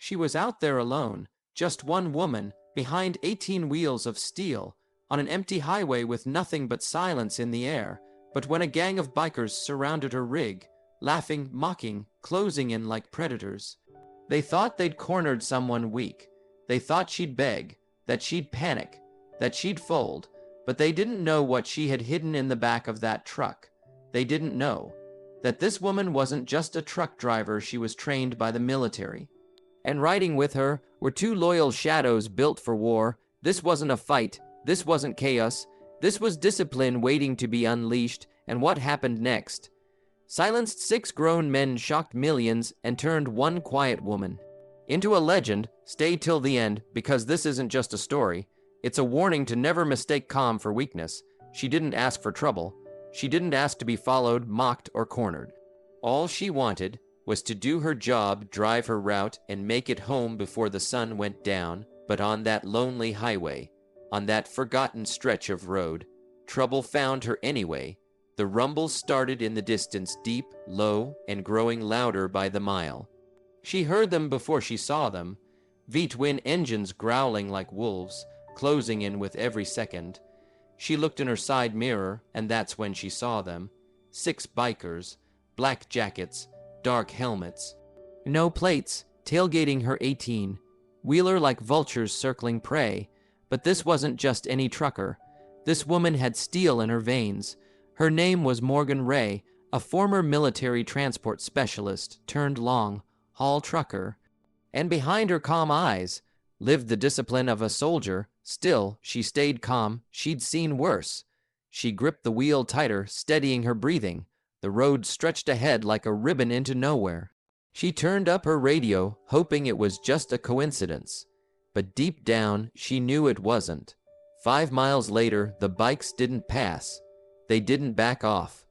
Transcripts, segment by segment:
She was out there alone, just one woman, behind 18 wheels of steel, on an empty highway with nothing but silence in the air. But when a gang of bikers surrounded her rig, laughing, mocking, closing in like predators, they thought they'd cornered someone weak. They thought she'd beg, that she'd panic, that she'd fold, but they didn't know what she had hidden in the back of that truck. They didn't know that this woman wasn't just a truck driver, she was trained by the military. And riding with her were two loyal shadows built for war. This wasn't a fight, this wasn't chaos, this was discipline waiting to be unleashed. And what happened next? Silenced 6 grown men, shocked millions, and turned one quiet woman into a legend. Stay till the end, because this isn't just a story. It's a warning to never mistake calm for weakness. She didn't ask for trouble. She didn't ask to be followed, mocked, or cornered. All she wanted was to do her job, drive her route, and make it home before the sun went down. But on that lonely highway, on that forgotten stretch of road, trouble found her anyway. The rumbles started in the distance, deep, low, and growing louder by the mile. She heard them before she saw them. V-twin engines growling like wolves, closing in with every second. She looked in her side mirror, and that's when she saw them. 6 bikers, black jackets, dark helmets. No plates, tailgating her 18. Wheeler like vultures circling prey. But this wasn't just any trucker. This woman had steel in her veins. Her name was Morgan Ray, a former military transport specialist turned long-haul trucker. And behind her calm eyes lived the discipline of a soldier. Still, she stayed calm. She'd seen worse. She gripped the wheel tighter, steadying her breathing. The road stretched ahead like a ribbon into nowhere. She turned up her radio, hoping it was just a coincidence. But deep down, she knew it wasn't. 5 miles later, the bikes didn't pass. They didn't back off.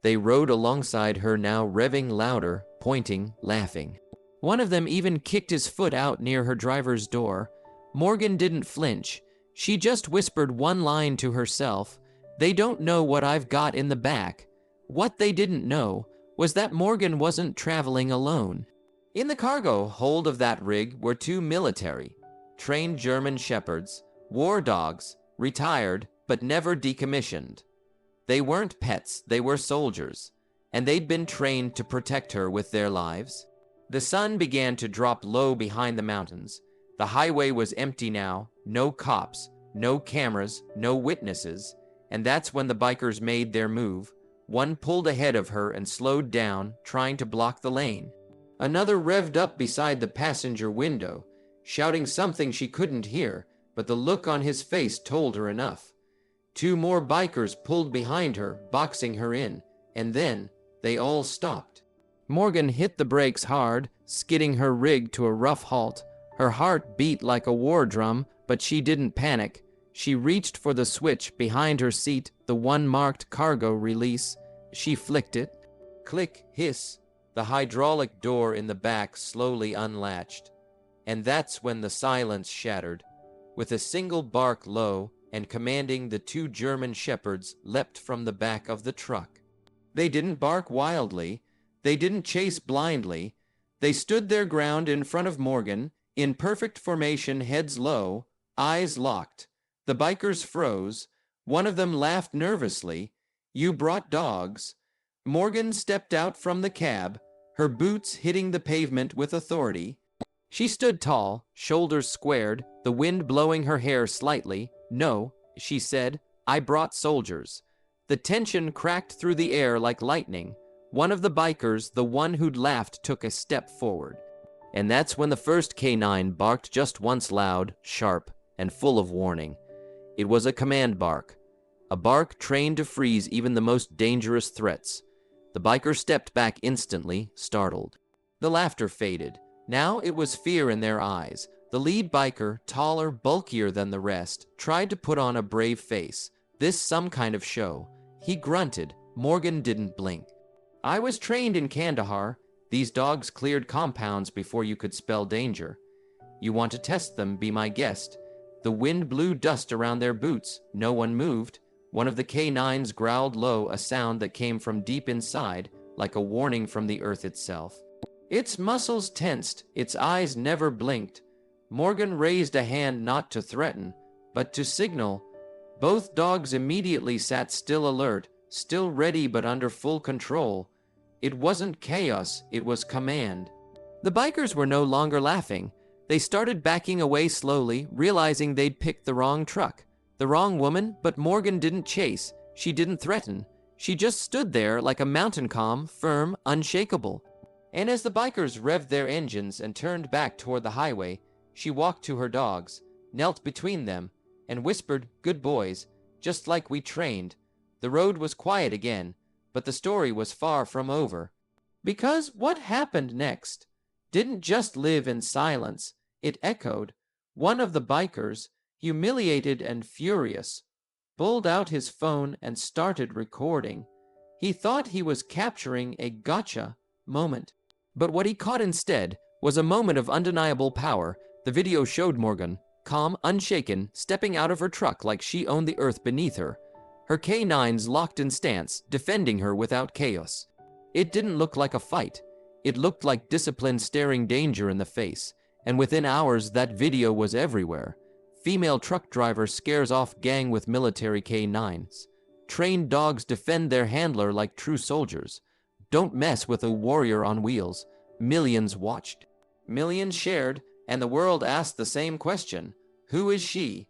They rode alongside her, now revving louder, pointing, laughing. One of them even kicked his foot out near her driver's door. Morgan didn't flinch. She just whispered one line to herself. They don't know what I've got in the back. What they didn't know was that Morgan wasn't traveling alone. In the cargo hold of that rig were 2 military, trained German shepherds, war dogs, retired but never decommissioned. They weren't pets, they were soldiers, and they'd been trained to protect her with their lives. The sun began to drop low behind the mountains. The highway was empty now, no cops, no cameras, no witnesses, and that's when the bikers made their move. One pulled ahead of her and slowed down, trying to block the lane. Another revved up beside the passenger window, shouting something she couldn't hear, but the look on his face told her enough. 2 more bikers pulled behind her, boxing her in, and then they all stopped. Morgan hit the brakes hard, skidding her rig to a rough halt. Her heart beat like a war drum, but she didn't panic. She reached for the switch behind her seat, the one marked cargo release. She flicked it. Click, hiss. The hydraulic door in the back slowly unlatched. And that's when the silence shattered. With a single bark low and commanding, the 2 German shepherds leapt from the back of the truck. They didn't bark wildly. They didn't chase blindly. They stood their ground in front of Morgan, in perfect formation, heads low, eyes locked. The bikers froze. One of them laughed nervously. You brought dogs. Morgan stepped out from the cab, her boots hitting the pavement with authority. She stood tall, shoulders squared, the wind blowing her hair slightly. No, she said, I brought soldiers. The tension cracked through the air like lightning. One of the bikers, the one who'd laughed, took a step forward. And that's when the first K9 barked just once, loud, sharp, and full of warning. It was a command bark. A bark trained to freeze even the most dangerous threats. The biker stepped back instantly, startled. The laughter faded. Now it was fear in their eyes. The lead biker, taller, bulkier than the rest, tried to put on a brave face. This some kind of show. He grunted. Morgan didn't blink. I was trained in Kandahar. These dogs cleared compounds before you could spell danger. You want to test them, be my guest. The wind blew dust around their boots. No one moved. One of the K9s growled low, a sound that came from deep inside, like a warning from the earth itself. Its muscles tensed, its eyes never blinked. Morgan raised a hand not to threaten, but to signal. Both dogs immediately sat still, alert, still ready but under full control. It wasn't chaos, it was command. The bikers were no longer laughing. They started backing away slowly, realizing they'd picked the wrong truck. The wrong woman, but Morgan didn't chase. She didn't threaten. She just stood there like a mountain calm, firm, unshakable. And as the bikers revved their engines and turned back toward the highway, she walked to her dogs, knelt between them, and whispered, "Good boys, just like we trained." The road was quiet again, but the story was far from over. Because what happened next didn't just live in silence, it echoed. One of the bikers, humiliated and furious, pulled out his phone and started recording. He thought he was capturing a gotcha moment. But what he caught instead was a moment of undeniable power. The video showed Morgan, calm, unshaken, stepping out of her truck like she owned the earth beneath her. Her K9s locked in stance, defending her without chaos. It didn't look like a fight. It looked like discipline staring danger in the face. And within hours, that video was everywhere. Female truck driver scares off gang with military K9s. Trained dogs defend their handler like true soldiers. Don't mess with a warrior on wheels. Millions watched. Millions shared, and the world asked the same question. Who is she?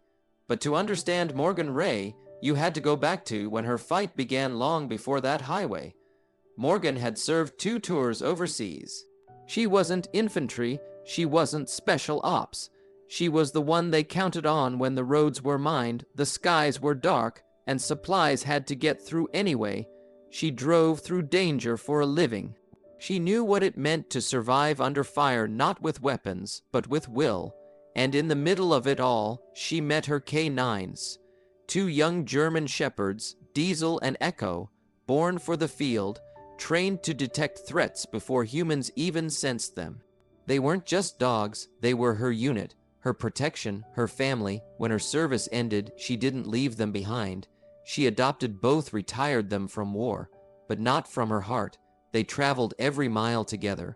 But to understand Morgan Ray, you had to go back to when her fight began long before that highway. Morgan had served 2 tours overseas. She wasn't infantry, she wasn't special ops. She was the one they counted on when the roads were mined, the skies were dark, and supplies had to get through anyway. She drove through danger for a living. She knew what it meant to survive under fire, not with weapons, but with will. And in the middle of it all, she met her K9s. 2 young German shepherds, Diesel and Echo, born for the field, trained to detect threats before humans even sensed them. They weren't just dogs, they were her unit, her protection, her family. When her service ended, she didn't leave them behind. She adopted both, retired them from war, but not from her heart. They traveled every mile together.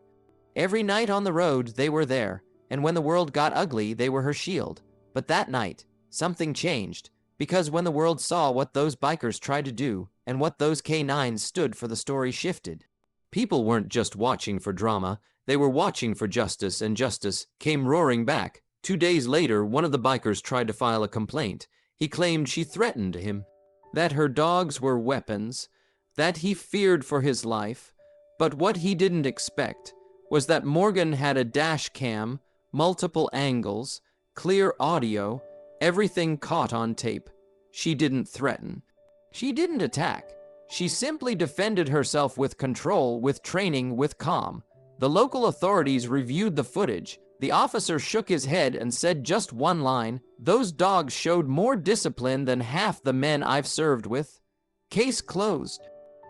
Every night on the road, they were there, and when the world got ugly, they were her shield. But that night, something changed, because when the world saw what those bikers tried to do, and what those K9s stood for, the story shifted. People weren't just watching for drama, they were watching for justice, and justice came roaring back. 2 days later, one of the bikers tried to file a complaint. He claimed she threatened him, that her dogs were weapons, that he feared for his life. But what he didn't expect was that Morgan had a dash cam, multiple angles, clear audio, everything caught on tape. She didn't threaten. She didn't attack. She simply defended herself with control, with training, with calm. The local authorities reviewed the footage. The officer shook his head and said just one line, "Those dogs showed more discipline than half the men I've served with." Case closed.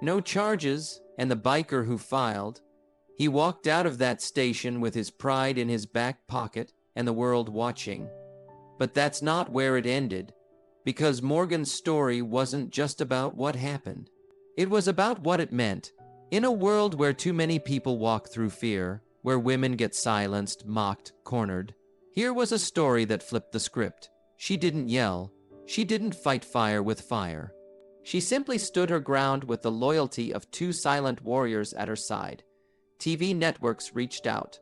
No charges, and the biker who filed, he walked out of that station with his pride in his back pocket and the world watching. But that's not where it ended, because Morgan's story wasn't just about what happened. It was about what it meant. In a world where too many people walk through fear, where women get silenced, mocked, cornered, here was a story that flipped the script. She didn't yell. She didn't fight fire with fire. She simply stood her ground with the loyalty of 2 silent warriors at her side. TV networks reached out.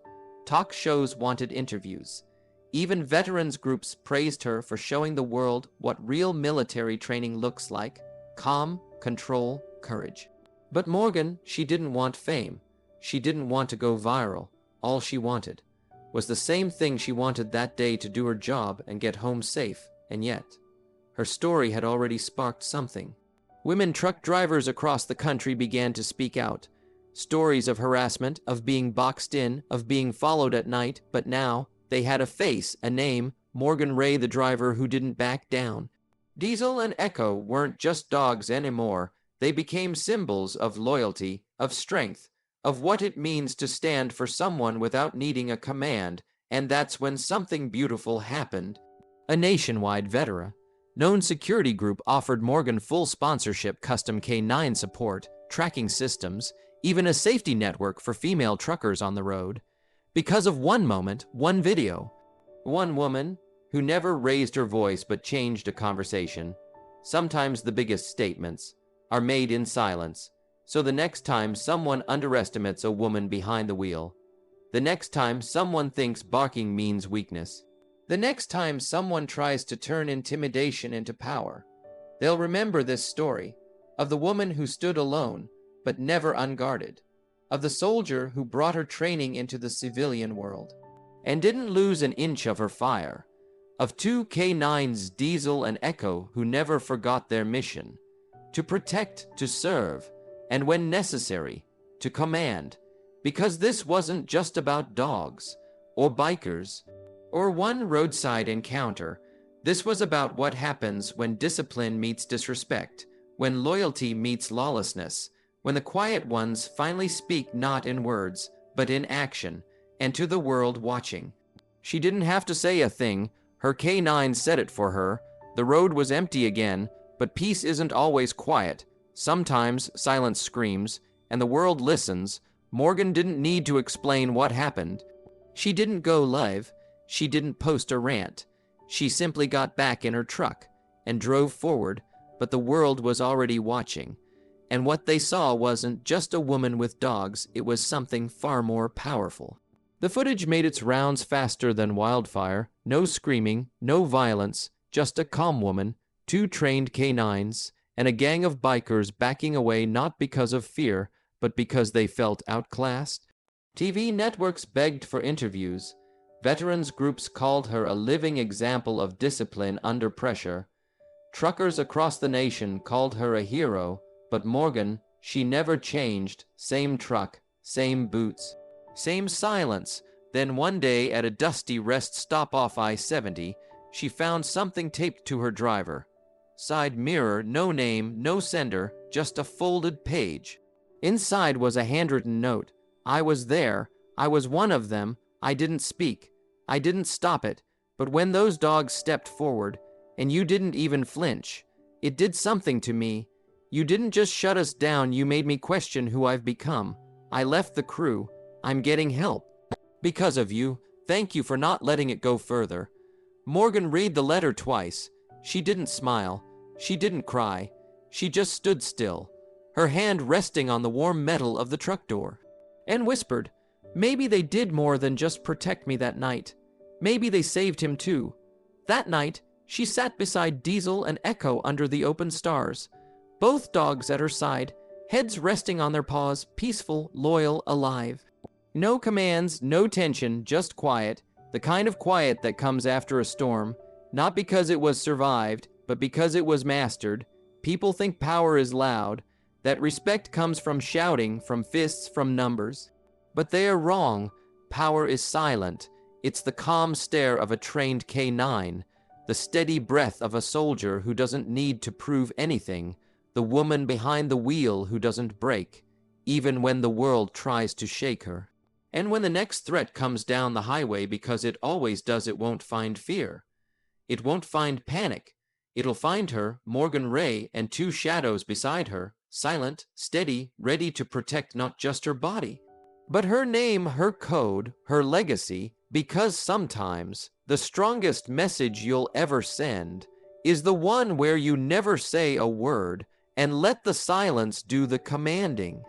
Talk shows wanted interviews. Even veterans groups praised her for showing the world what real military training looks like: calm, control, courage. But Morgan, she didn't want fame. She didn't want to go viral. All she wanted was the same thing she wanted that day: to do her job and get home safe. And yet, her story had already sparked something. Women truck drivers across the country began to speak out. Stories of harassment, of being boxed in, of being followed at night, but now they had a face, a name: Morgan Ray, the driver who didn't back down. Diesel and Echo weren't just dogs anymore. They became symbols of loyalty, of strength, of what it means to stand for someone without needing a command. And that's when something beautiful happened. A nationwide veteran known security group offered Morgan full sponsorship, custom K9 support, tracking systems, even a safety network for female truckers on the road. Because of one moment, one video. One woman who never raised her voice but changed a conversation. Sometimes the biggest statements are made in silence. So the next time someone underestimates a woman behind the wheel, the next time someone thinks barking means weakness, the next time someone tries to turn intimidation into power, they'll remember this story of the woman who stood alone but never unguarded, of the soldier who brought her training into the civilian world and didn't lose an inch of her fire, of two K9s, Diesel and Echo, who never forgot their mission: to protect, to serve, and when necessary, to command, because this wasn't just about dogs, or bikers, or one roadside encounter. This was about what happens when discipline meets disrespect, when loyalty meets lawlessness, when the quiet ones finally speak not in words, but in action, and to the world watching. She didn't have to say a thing, her K9 said it for her. The road was empty again, but peace isn't always quiet. Sometimes silence screams, and the world listens. Morgan didn't need to explain what happened. She didn't go live. She didn't post a rant. She simply got back in her truck and drove forward, but the world was already watching. And what they saw wasn't just a woman with dogs, it was something far more powerful. The footage made its rounds faster than wildfire. No screaming, no violence, just a calm woman, two trained K9s, and a gang of bikers backing away not because of fear, but because they felt outclassed. TV networks begged for interviews. Veterans groups called her a living example of discipline under pressure. Truckers across the nation called her a hero, but Morgan, she never changed. Same truck, same boots, same silence. Then one day at a dusty rest stop off I-70, she found something taped to her driver. Side mirror, no name, no sender, just a folded page. Inside was a handwritten note. I was there. I was one of them. I didn't speak. I didn't stop it. But when those dogs stepped forward, and you didn't even flinch, it did something to me. You didn't just shut us down, you made me question who I've become. I left the crew. I'm getting help. Because of you. Thank you for not letting it go further. Morgan read the letter twice. She didn't smile. She didn't cry. She just stood still, her hand resting on the warm metal of the truck door, and whispered, maybe they did more than just protect me that night. Maybe they saved him too. That night, she sat beside Diesel and Echo under the open stars, both dogs at her side, heads resting on their paws, peaceful, loyal, alive. No commands, no tension, just quiet, the kind of quiet that comes after a storm, not because it was survived, but because it was mastered. People think power is loud, that respect comes from shouting, from fists, from numbers. But they are wrong. Power is silent. It's the calm stare of a trained K9, the steady breath of a soldier who doesn't need to prove anything, the woman behind the wheel who doesn't break, even when the world tries to shake her. And when the next threat comes down the highway, because it always does, it won't find fear. It won't find panic. It'll find her, Morgan Ray, and two shadows beside her, silent, steady, ready to protect not just her body, but her name, her code, her legacy, because sometimes the strongest message you'll ever send is the one where you never say a word and let the silence do the commanding.